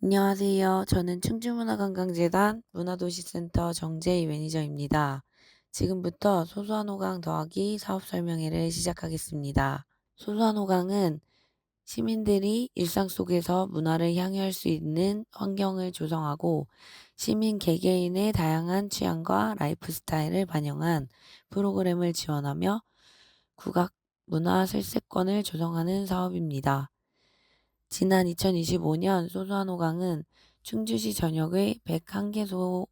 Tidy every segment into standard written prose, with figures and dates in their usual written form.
안녕하세요. 저는 충주문화관광재단 문화도시센터 정재희 매니저입니다. 지금부터 소소한 호강 더하기 사업 설명회를 시작하겠습니다. 소소한 호강은 시민들이 일상 속에서 문화를 향유할 수 있는 환경을 조성하고 시민 개개인의 다양한 취향과 라이프 스타일을 반영한 프로그램을 지원하며 국악 문화 실세권을 조성하는 사업입니다. 지난 2025년 소소한 호강은 충주시 전역의 101개소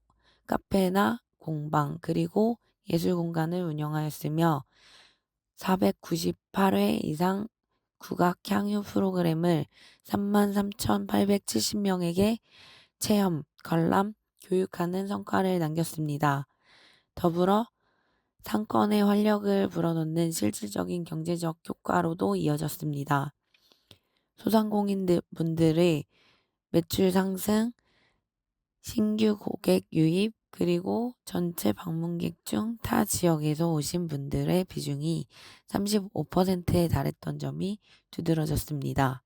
카페나 공방 그리고 예술공간을 운영하였으며 498회 이상 국악 향유 프로그램을 33,870명에게 체험, 관람, 교육하는 성과를 남겼습니다. 더불어 상권에 활력을 불어넣는 실질적인 경제적 효과로도 이어졌습니다. 소상공인분들의 매출 상승, 신규 고객 유입, 그리고 전체 방문객 중 타 지역에서 오신 분들의 비중이 35%에 달했던 점이 두드러졌습니다.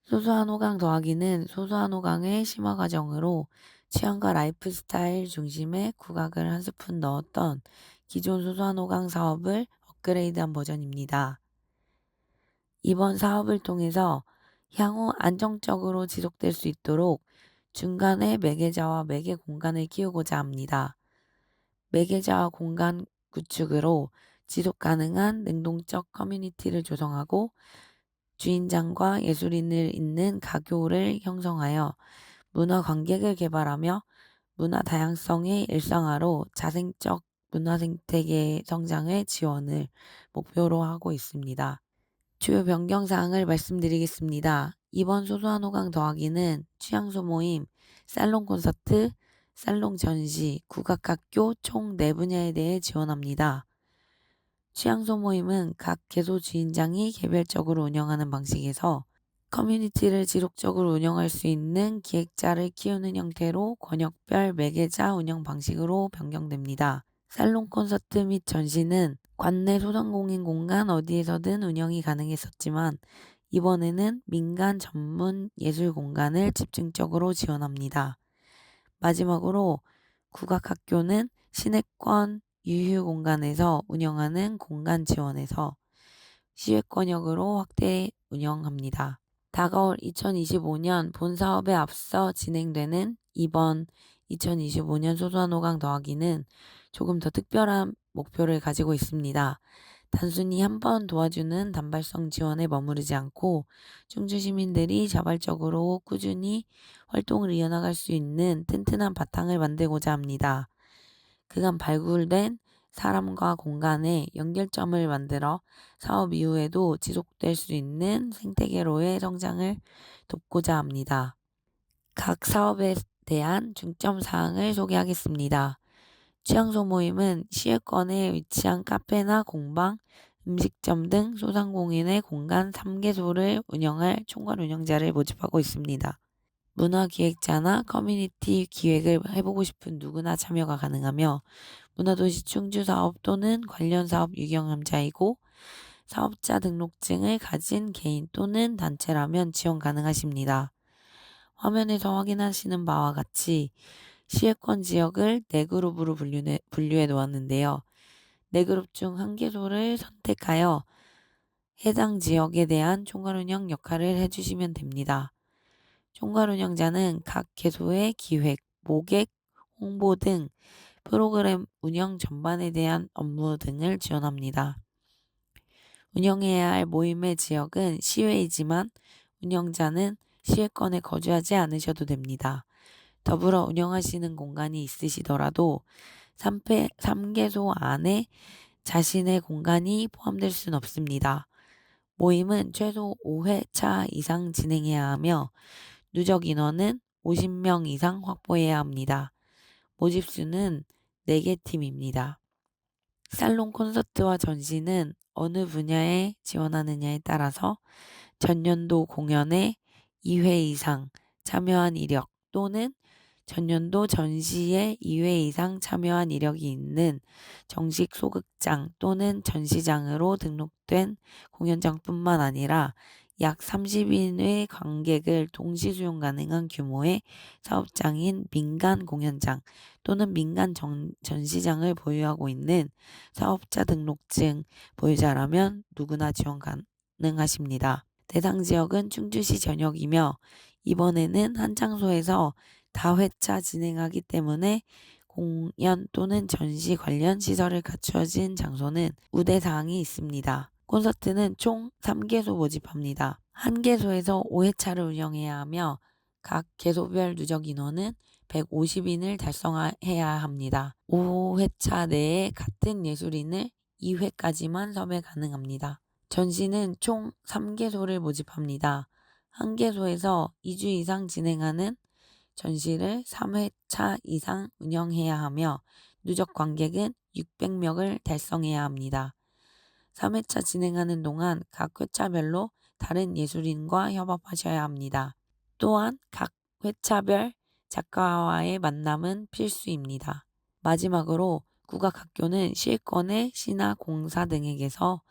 소소한 호강 더하기는 소소한 호강의 심화 과정으로 취향과 라이프 스타일 중심의 국악을 한 스푼 넣었던 기존 소소한 호강 사업을 업그레이드한 버전입니다. 이번 사업을 통해서 향후 안정적으로 지속될 수 있도록 중간에 매개자와 매개 공간을 키우고자 합니다. 매개자와 공간 구축으로 지속 가능한 능동적 커뮤니티를 조성하고 주인장과 예술인을 잇는 가교를 형성하여 문화 관객을 개발하며 문화 다양성의 일상화로 자생적 문화 생태계의 성장의 지원을 목표로 하고 있습니다. 주요 변경 사항을 말씀드리겠습니다. 이번 소소한 호강 더하기는 취향소 모임, 살롱 콘서트, 살롱 전시, 국악학교 총 4분야에 대해 지원합니다. 취향소 모임은 각 개소 주인장이 개별적으로 운영하는 방식에서 커뮤니티를 지속적으로 운영할 수 있는 기획자를 키우는 형태로 권역별 매개자 운영 방식으로 변경됩니다. 살롱 콘서트 및 전시는 관내 소상공인 공간 어디에서든 운영이 가능했었지만 이번에는 민간 전문 예술 공간을 집중적으로 지원합니다. 마지막으로 국악학교는 시내권 유휴 공간에서 운영하는 공간 지원에서 시외권역으로 확대 운영합니다. 다가올 2025년 본 사업에 앞서 진행되는 이번 2025년 소소한 호강 더하기는 조금 더 특별한 목표를 가지고 있습니다. 단순히 한 번 도와주는 단발성 지원에 머무르지 않고 충주 시민들이 자발적으로 꾸준히 활동을 이어나갈 수 있는 튼튼한 바탕을 만들고자 합니다. 그간 발굴된 사람과 공간의 연결점을 만들어 사업 이후에도 지속될 수 있는 생태계로의 성장을 돕고자 합니다. 각 사업에 대한 중점 사항을 소개하겠습니다. 취향소 모임은 시외권에 위치한 카페나 공방, 음식점 등 소상공인의 공간 3개소를 운영할 총괄 운영자를 모집하고 있습니다. 문화기획자나 커뮤니티 기획을 해보고 싶은 누구나 참여가 가능하며 문화도시 충주사업 또는 관련 사업 유경험자이고 사업자 등록증을 가진 개인 또는 단체라면 지원 가능하십니다. 화면에서 확인하시는 바와 같이 시외권 지역을 4그룹으로 분류해 놓았는데요. 4그룹 중 1개소를 선택하여 해당 지역에 대한 총괄운영 역할을 해주시면 됩니다. 총괄운영자는 각 개소의 기획, 모객, 홍보 등 프로그램 운영 전반에 대한 업무 등을 지원합니다. 운영해야 할 모임의 지역은 시외이지만 운영자는 시외권에 거주하지 않으셔도 됩니다. 더불어 운영하시는 공간이 있으시더라도 3개소 안에 자신의 공간이 포함될 수는 없습니다. 모임은 최소 5회차 이상 진행해야 하며 누적 인원은 50명 이상 확보해야 합니다. 모집수는 4개 팀입니다. 살롱 콘서트와 전시는 어느 분야에 지원하느냐에 따라서 전년도 공연에 2회 이상 참여한 이력 또는 전년도 전시에 2회 이상 참여한 이력이 있는 정식 소극장 또는 전시장으로 등록된 공연장뿐만 아니라 약 30인의 관객을 동시 수용 가능한 규모의 사업장인 민간 공연장 또는 민간 전시장을 보유하고 있는 사업자 등록증 보유자라면 누구나 지원 가능하십니다. 대상 지역은 충주시 전역이며 이번에는 한 장소에서 다회차 진행하기 때문에 공연 또는 전시 관련 시설을 갖추어진 장소는 우대사항이 있습니다. 콘서트는 총 3개소 모집합니다. 한 개소에서 5회차를 운영해야 하며 각 개소별 누적 인원은 150인을 달성해야 합니다. 5회차 내에 같은 예술인을 2회까지만 섭외 가능합니다. 전시는 총 3개소를 모집합니다. 한 개소에서 2주 이상 진행하는 전시를 3회차 이상 운영해야 하며 누적 관객은 600명을 달성해야 합니다. 3회차 진행하는 동안 각 회차별로 다른 예술인과 협업하셔야 합니다. 또한 각 회차별 작가와의 만남은 필수입니다. 마지막으로 국악학교는 실권의 시나 공사 등에게서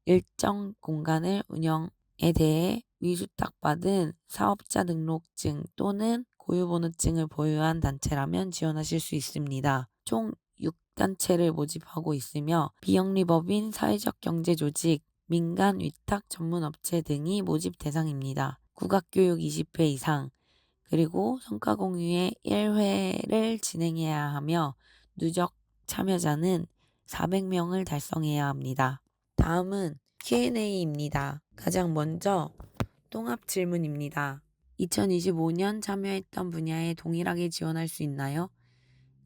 일정 공간을 운영에 대해 위수탁받은 사업자 등록증 또는 고유번호증을 보유한 단체라면 지원하실 수 있습니다. 총 6단체를 모집하고 있으며 비영리법인, 사회적 경제조직, 민간 위탁 전문업체 등이 모집 대상입니다. 국악교육 20회 이상 그리고 성과공유회 1회를 진행해야 하며 누적 참여자는 400명을 달성해야 합니다. 다음은 Q&A입니다. 가장 먼저 통합 질문입니다. 2025년 참여했던 분야에 동일하게 지원할 수 있나요?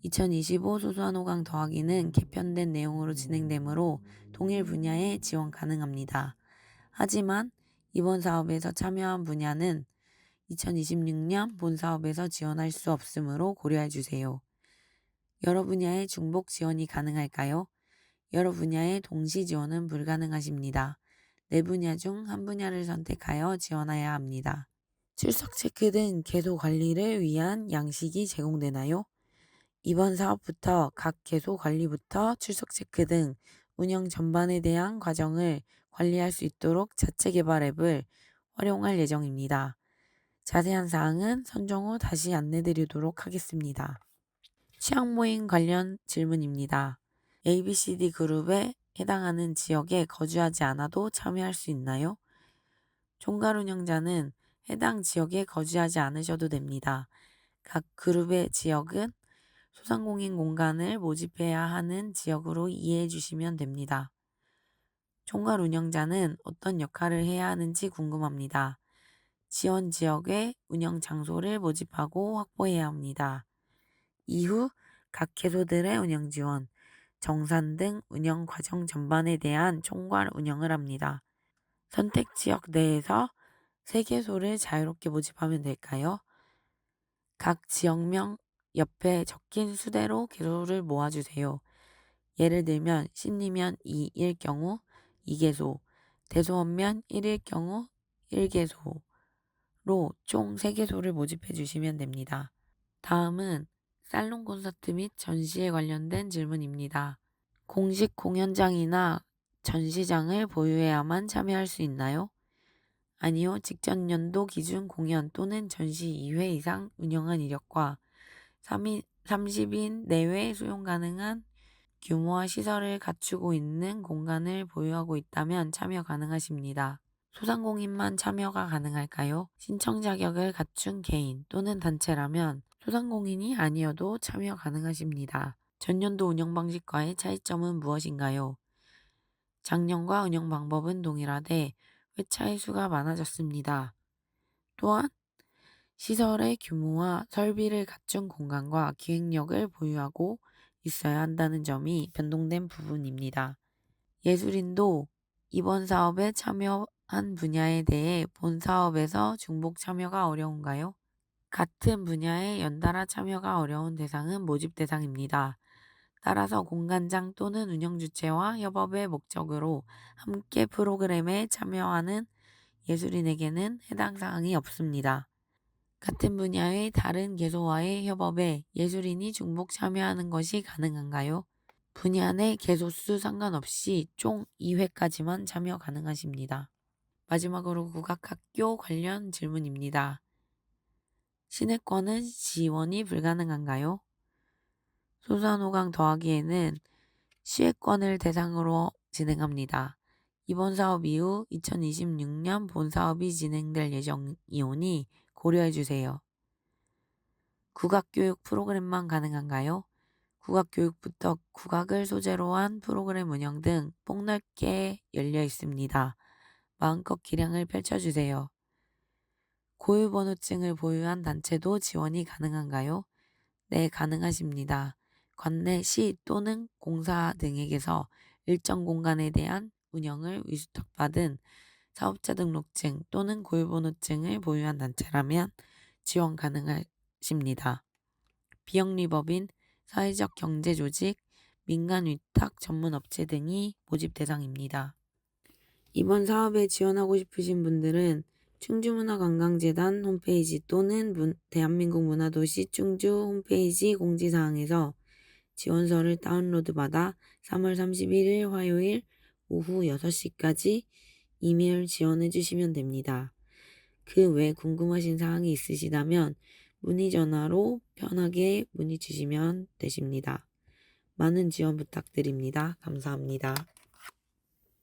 2025 소소한 호강 더하기는 개편된 내용으로 진행되므로 동일 분야에 지원 가능합니다. 하지만 이번 사업에서 참여한 분야는 2026년 본 사업에서 지원할 수 없으므로 고려해 주세요. 여러 분야의 중복 지원이 가능할까요? 여러 분야의 동시 지원은 불가능하십니다. 네 분야 중 한 분야를 선택하여 지원해야 합니다. 출석 체크 등 개소 관리를 위한 양식이 제공되나요? 이번 사업부터 각 개소 관리부터 출석 체크 등 운영 전반에 대한 과정을 관리할 수 있도록 자체 개발 앱을 활용할 예정입니다. 자세한 사항은 선정 후 다시 안내드리도록 하겠습니다. 취향 모임 관련 질문입니다. ABCD 그룹에 해당하는 지역에 거주하지 않아도 참여할 수 있나요? 총괄 운영자는 해당 지역에 거주하지 않으셔도 됩니다. 각 그룹의 지역은 소상공인 공간을 모집해야 하는 지역으로 이해해 주시면 됩니다. 총괄 운영자는 어떤 역할을 해야 하는지 궁금합니다. 지원 지역의 운영 장소를 모집하고 확보해야 합니다. 이후 각 개소들의 운영 지원, 정산 등 운영 과정 전반에 대한 총괄 운영을 합니다. 선택 지역 내에서 3개소를 자유롭게 모집하면 될까요? 각 지역명 옆에 적힌 수대로 개소를 모아주세요. 예를 들면 신리면 2일 경우 2개소, 대소원면 1일 경우 1개소로 총 3개소를 모집해 주시면 됩니다. 다음은 살롱 콘서트 및 전시에 관련된 질문입니다. 공식 공연장이나 전시장을 보유해야만 참여할 수 있나요? 아니요. 직전 연도 기준 공연 또는 전시 2회 이상 운영한 이력과 30인 내외 수용 가능한 규모와 시설을 갖추고 있는 공간을 보유하고 있다면 참여 가능하십니다. 소상공인만 참여가 가능할까요? 신청 자격을 갖춘 개인 또는 단체라면 소상공인이 아니어도 참여 가능하십니다. 전년도 운영 방식과의 차이점은 무엇인가요? 작년과 운영 방법은 동일하되 회차의 수가 많아졌습니다. 또한 시설의 규모와 설비를 갖춘 공간과 기획력을 보유하고 있어야 한다는 점이 변동된 부분입니다. 예술인도 이번 사업에 참여한 분야에 대해 본 사업에서 중복 참여가 어려운가요? 같은 분야에 연달아 참여가 어려운 대상은 모집 대상입니다. 따라서 공간장 또는 운영 주체와 협업의 목적으로 함께 프로그램에 참여하는 예술인에게는 해당 사항이 없습니다. 같은 분야의 다른 개소와의 협업에 예술인이 중복 참여하는 것이 가능한가요? 분야 내 개소수 상관없이 총 2회까지만 참여 가능하십니다. 마지막으로 국악학교 관련 질문입니다. 시내권은 지원이 불가능한가요? 소수한호강 더하기에는 시외권을 대상으로 진행합니다. 이번 사업 이후 2026년 본 사업이 진행될 예정이오니 고려해 주세요. 국악교육 프로그램만 가능한가요? 국악교육부터 국악을 소재로 한 프로그램 운영 등 폭넓게 열려 있습니다. 마음껏 기량을 펼쳐주세요. 고유번호증을 보유한 단체도 지원이 가능한가요? 네, 가능하십니다. 관내 시 또는 공사 등에게서 일정 공간에 대한 운영을 위수탁받은 사업자 등록증 또는 고유번호증을 보유한 단체라면 지원 가능하십니다. 비영리법인, 사회적 경제조직, 민간위탁 전문업체 등이 모집 대상입니다. 이번 사업에 지원하고 싶으신 분들은 충주문화관광재단 홈페이지 또는 대한민국 문화도시 충주 홈페이지 공지사항에서 지원서를 다운로드받아 3월 31일 화요일 오후 6시까지 이메일 지원해 주시면 됩니다. 그 외 궁금하신 사항이 있으시다면 문의 전화로 편하게 문의 주시면 되십니다. 많은 지원 부탁드립니다. 감사합니다.